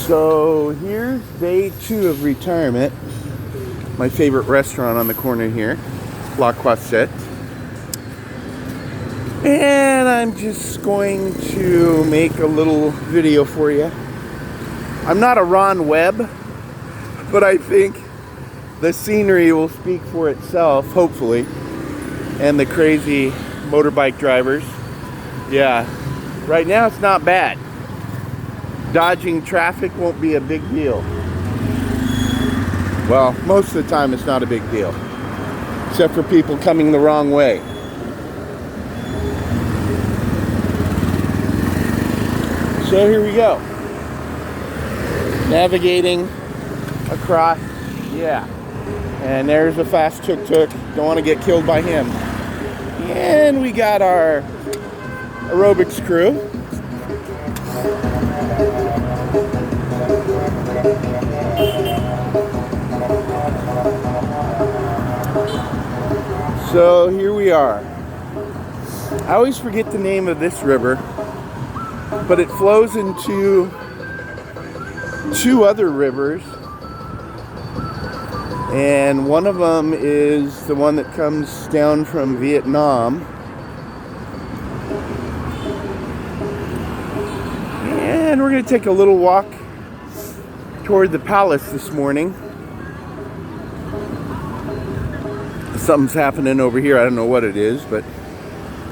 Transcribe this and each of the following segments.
So here's day 2 of retirement. My favorite restaurant on the corner here, La Croisette. And I'm just going to make a little video for you. I'm not a Ron Webb, but I think the scenery will speak for itself, hopefully. And the crazy motorbike drivers. Yeah, right now it's not bad. Dodging traffic won't be a big deal. Well, most of the time it's not a big deal, except for people coming the wrong way. So here we go. Navigating across, yeah. And there's a fast tuk-tuk. Don't want to get killed by him. And we got our aerobics crew. So here we are. I always forget the name of this river, but it flows into 2 other rivers, and one of them is the one that comes down from Vietnam, and we're going to take a little walk toward the palace this morning. Something's happening over here. I don't know what it is, but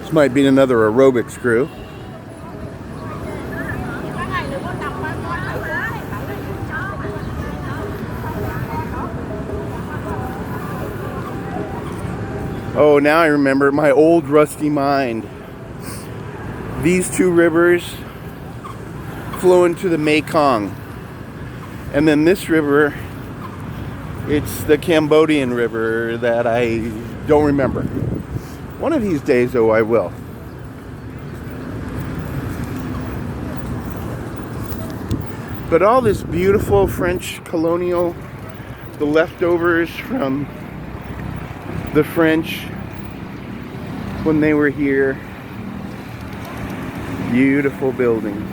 this might be another aerobics crew. Oh, now I remember my old rusty mind. These 2 rivers flow into the Mekong. And then this river, it's the Cambodian river that I don't remember. One of these days, though, I will. But all this beautiful French colonial, the leftovers from the French when they were here, beautiful buildings.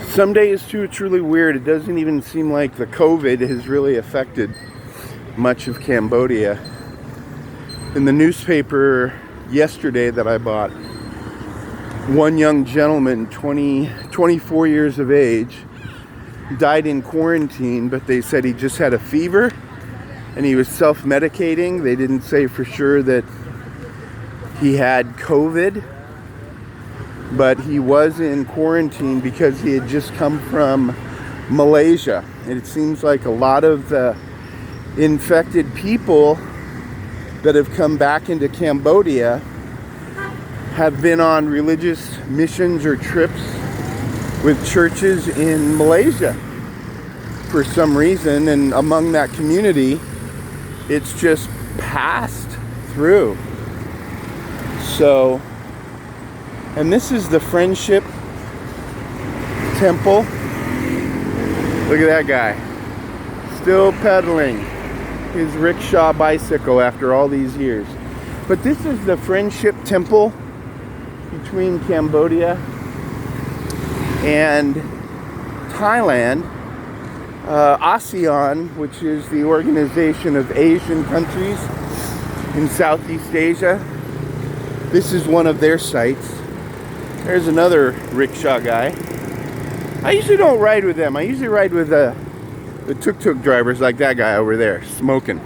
Some days too, it's really weird. It doesn't even seem like the COVID has really affected much of Cambodia. In the newspaper yesterday that I bought, one young gentleman, 24 years of age, died in quarantine, but they said he just had a fever and he was self-medicating. They didn't say for sure that he had COVID. But he was in quarantine because he had just come from Malaysia. And it seems like a lot of the infected people that have come back into Cambodia have been on religious missions or trips with churches in Malaysia for some reason. And among that community, it's just passed through. So, and this is the Friendship Temple. Look at that guy. Still pedaling his rickshaw bicycle after all these years. But this is the Friendship Temple between Cambodia and Thailand. ASEAN, which is the Organization of Asian Countries in Southeast Asia. This is one of their sites. There's another rickshaw guy. I usually don't ride with them. I usually ride with the tuk-tuk drivers like that guy over there, smoking,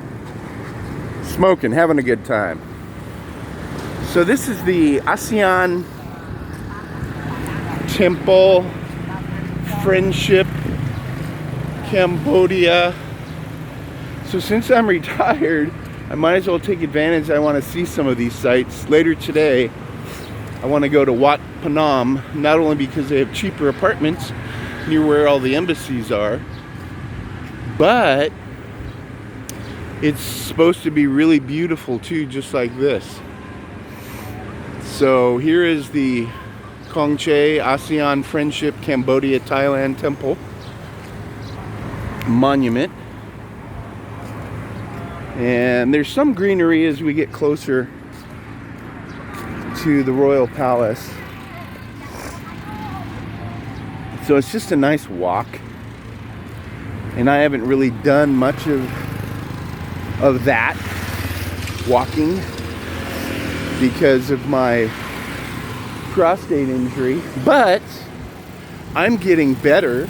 having a good time. So this is the ASEAN Temple, Friendship, Cambodia. So since I'm retired, I might as well take advantage. I want to see some of these sites. Later today, I want to go to Wat Phnom, not only because they have cheaper apartments near where all the embassies are, but it's supposed to be really beautiful too, just like this. So here is the Kong Che ASEAN Friendship Cambodia Thailand Temple Monument. And there's some greenery as we get closer to the Royal Palace. So it's just a nice walk. And I haven't really done much of that walking because of my prostate injury, but I'm getting better.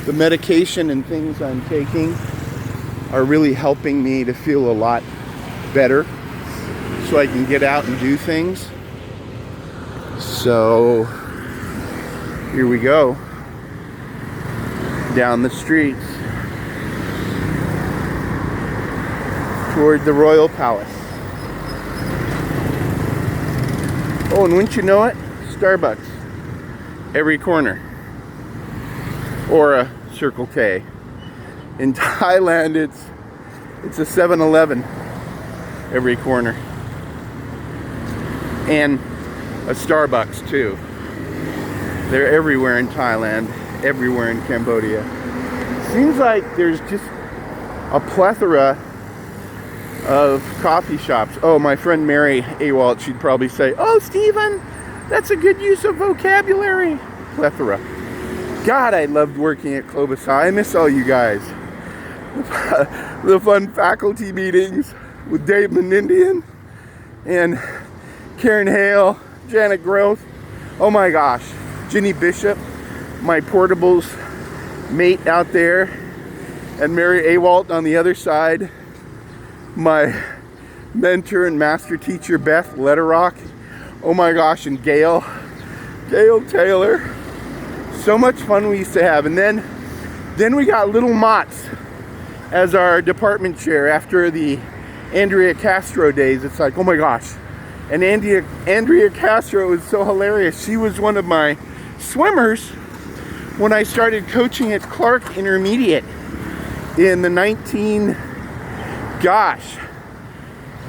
The medication and things I'm taking are really helping me to feel a lot better so I can get out and do things. So here we go down the streets toward the Royal Palace. Oh, and wouldn't you know it, Starbucks every corner, or a Circle K. In Thailand, it's a 7-Eleven every corner, and a Starbucks too. They're everywhere in Thailand, everywhere in Cambodia. Seems like there's just a plethora of coffee shops. Oh, my friend Mary Awalt, she'd probably say, "Oh, Stephen, that's a good use of vocabulary." Plethora. God, I loved working at Clovis High. I miss all you guys. The fun faculty meetings with Dave Menindian and Karen Hale, Janet Groth. Oh my gosh, Ginny Bishop, my portables mate out there, and Mary Awalt on the other side. My mentor and master teacher, Beth Letterock. Oh my gosh, and Gail Taylor. So much fun we used to have. And then we got Little Motts as our department chair after the Andrea Castro days. It's like, oh my gosh. And Andrea Castro was so hilarious. She was one of my swimmers when I started coaching at Clark Intermediate in the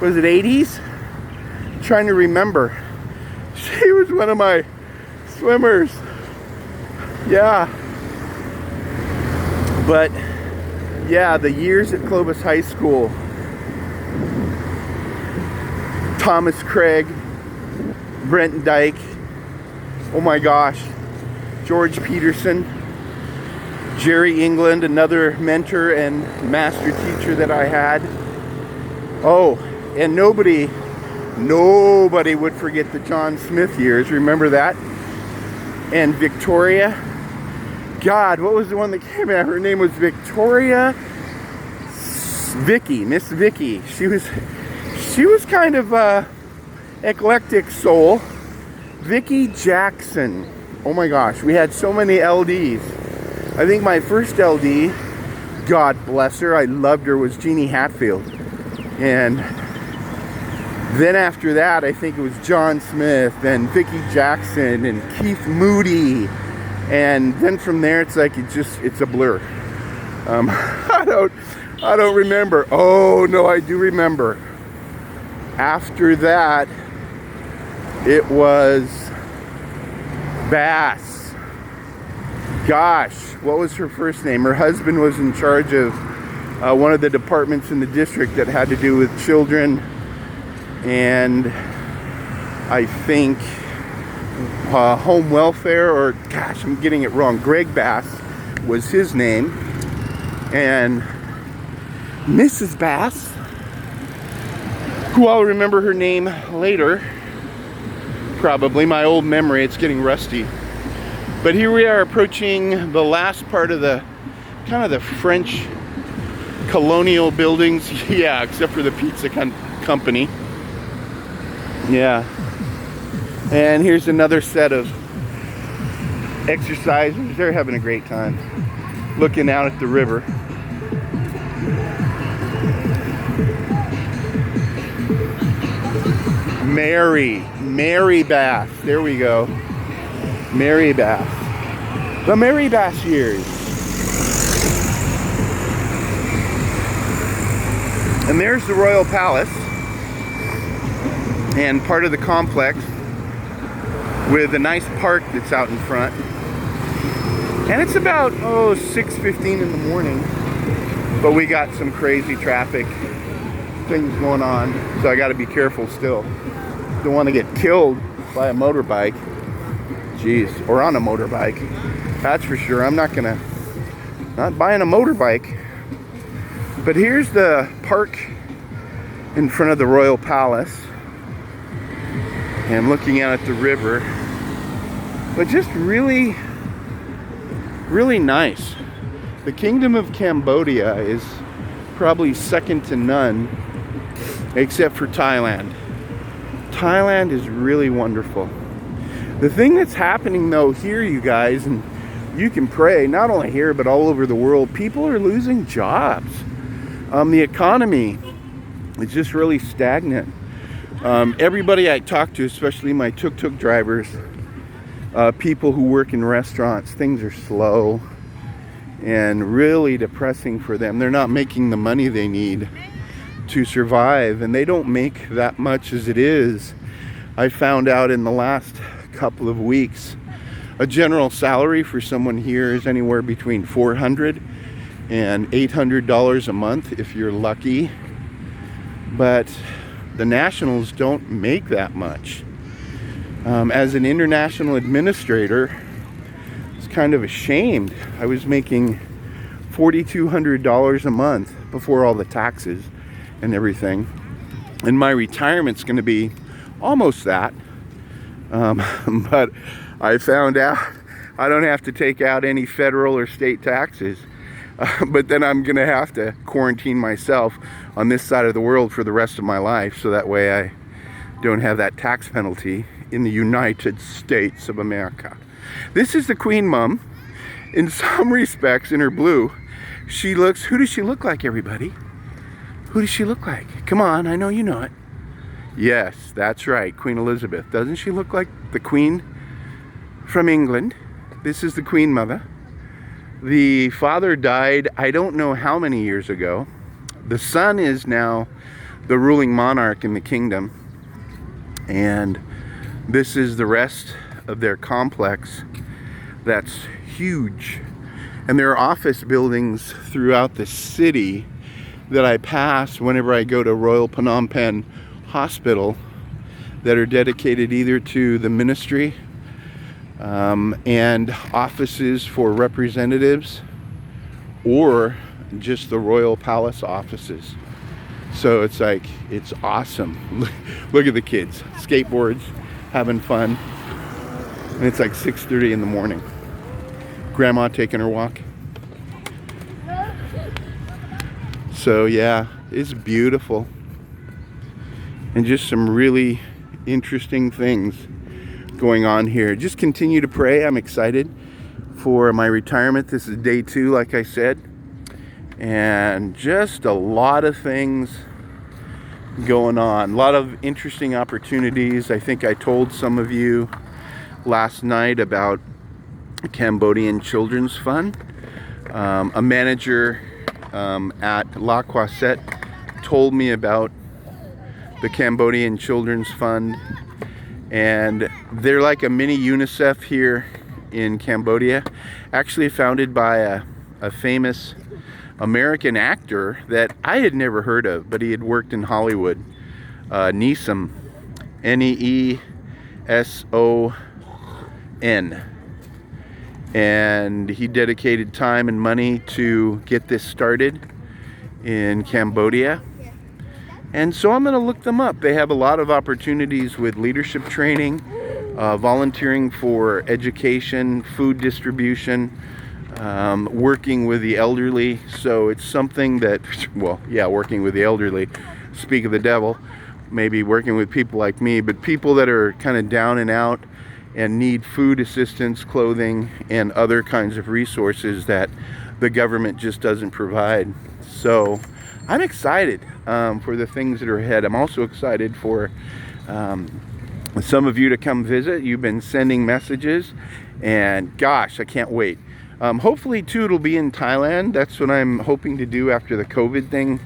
was it 80s? I'm trying to remember. She was one of my swimmers. Yeah. But yeah, the years at Clovis High School. Thomas Craig, Brent Dyke. Oh my gosh. George Peterson. Jerry England, another mentor and master teacher that I had. Oh, and nobody would forget the John Smith years. Remember that? And Victoria. God, what was the one that came out? Her name was Victoria Vicky, Miss Vicky. She was kind of eclectic soul. Vicky Jackson. Oh my gosh, we had so many LDs. I think my first LD, God bless her, I loved her, was Jeannie Hatfield. And then after that, I think it was John Smith and Vicky Jackson and Keith Moody. And then from there, it's like it's a blur. I don't remember. Oh no, I do remember. After that, it was Bass. Gosh, what was her first name? Her husband was in charge of one of the departments in the district that had to do with children, and I think home welfare, or gosh, I'm getting it wrong. Greg Bass was his name, and Mrs. Bass, who I'll remember her name later, probably. My old memory, it's getting rusty. But here we are approaching the last part of the kind of the French colonial buildings. Yeah, except for the pizza company. Yeah. And here's another set of exercisers. They're having a great time looking out at the river. Mary Bass. There we go. Mary Bass. The Mary Bass years. And there's the Royal Palace and part of the complex. with a nice park that's out in front. And it's about 6:15 in the morning, but we got some crazy traffic things going on, so I got to be careful still. Don't want to get killed by a motorbike, jeez, or on a motorbike. That's for sure. I'm not buying a motorbike. But here's the park in front of the Royal Palace, and looking out at the river. But just really, really nice. The Kingdom of Cambodia is probably second to none, except for Thailand. Thailand is really wonderful. The thing that's happening though here, you guys, and you can pray, not only here but all over the world, people are losing jobs. The economy is just really stagnant. Everybody I talk to, especially my tuk-tuk drivers, people who work in restaurants, things are slow and really depressing for them. They're not making the money they need to survive, and they don't make that much as it is. I found out in the last couple of weeks, a general salary for someone here is anywhere between $400 and $800 a month if you're lucky. But the nationals don't make that much. As an international administrator, it's kind of ashamed. I was making $4,200 a month before all the taxes and everything. And my retirement's going to be almost that. But I found out I don't have to take out any federal or state taxes. But then I'm going to have to quarantine myself on this side of the world for the rest of my life, so that way I don't have that tax penalty in the United States of America. This is the Queen Mum. In some respects, in her blue, she looks, who does she look like, everybody? Who does she look like? Come on, I know you know it. Yes, that's right, Queen Elizabeth. Doesn't she look like the Queen from England? This is the Queen Mother. The father died, I don't know how many years ago. The son is now the ruling monarch in the kingdom. And this is the rest of their complex that's huge. And there are office buildings throughout the city that I pass whenever I go to Royal Phnom Penh Hospital that are dedicated either to the ministry and offices for representatives, or just the Royal Palace offices. So it's like, it's awesome. Look at the kids, skateboards, having fun. And it's like 6:30 in the morning. Grandma taking her walk. So yeah, it's beautiful. And just some really interesting things going on here. Just continue to pray. I'm excited for my retirement. This is day 2, like I said. And just a lot of things going on. A lot of interesting opportunities. I think I told some of you last night about the Cambodian Children's Fund. A manager at La Croisette told me about the Cambodian Children's Fund, and they're like a mini UNICEF here in Cambodia, actually founded by a famous American actor that I had never heard of, but he had worked in Hollywood, Neeson, Neeson, and he dedicated time and money to get this started in Cambodia. And so I'm going to look them up. They have a lot of opportunities with leadership training, volunteering for education, food distribution, working with the elderly. So it's something that, well, yeah, working with the elderly, speak of the devil, maybe working with people like me, but people that are kind of down and out and need food assistance, clothing, and other kinds of resources that the government just doesn't provide. So I'm excited for the things that are ahead. I'm also excited for some of you to come visit. You've been sending messages, and gosh, I can't wait. Hopefully too, it'll be in Thailand. That's what I'm hoping to do after the COVID thing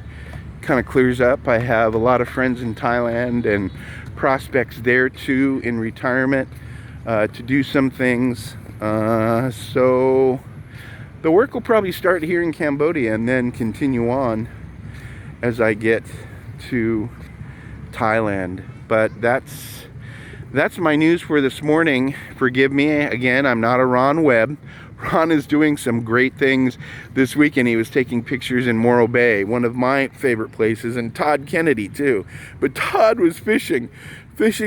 kind of clears up. I have a lot of friends in Thailand and prospects there too in retirement. to do some things. So the work will probably start here in Cambodia and then continue on as I get to Thailand. But that's my news for this morning. Forgive me again, I'm not a Ron Webb. Ron is doing some great things this weekend. He was taking pictures in Morro Bay, one of my favorite places, and Todd Kennedy too. But Todd was fishing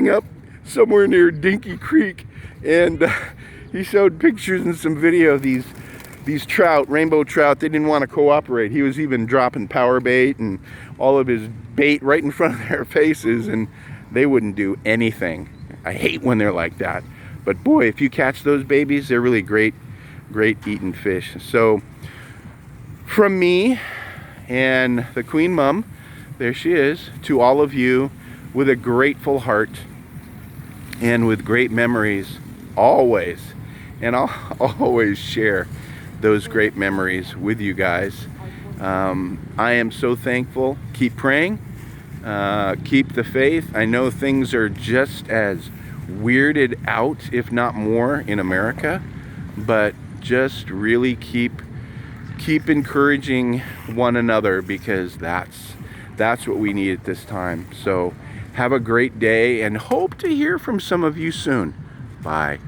up somewhere near Dinky Creek, and he showed pictures and some video of these trout, rainbow trout. They didn't want to cooperate. He was even dropping power bait and all of his bait right in front of their faces, and they wouldn't do anything. I hate when they're like that. But boy, if you catch those babies, they're really great eating fish. So from me and the Queen Mum, there she is, to all of you, with a grateful heart and with great memories always. And I'll always share those great memories with you guys. I am so thankful. Keep praying. Keep the faith. I know things are just as weirded out, if not more, in America, but just really keep encouraging one another, because that's what we need at this time. So have a great day and hope to hear from some of you soon. Bye.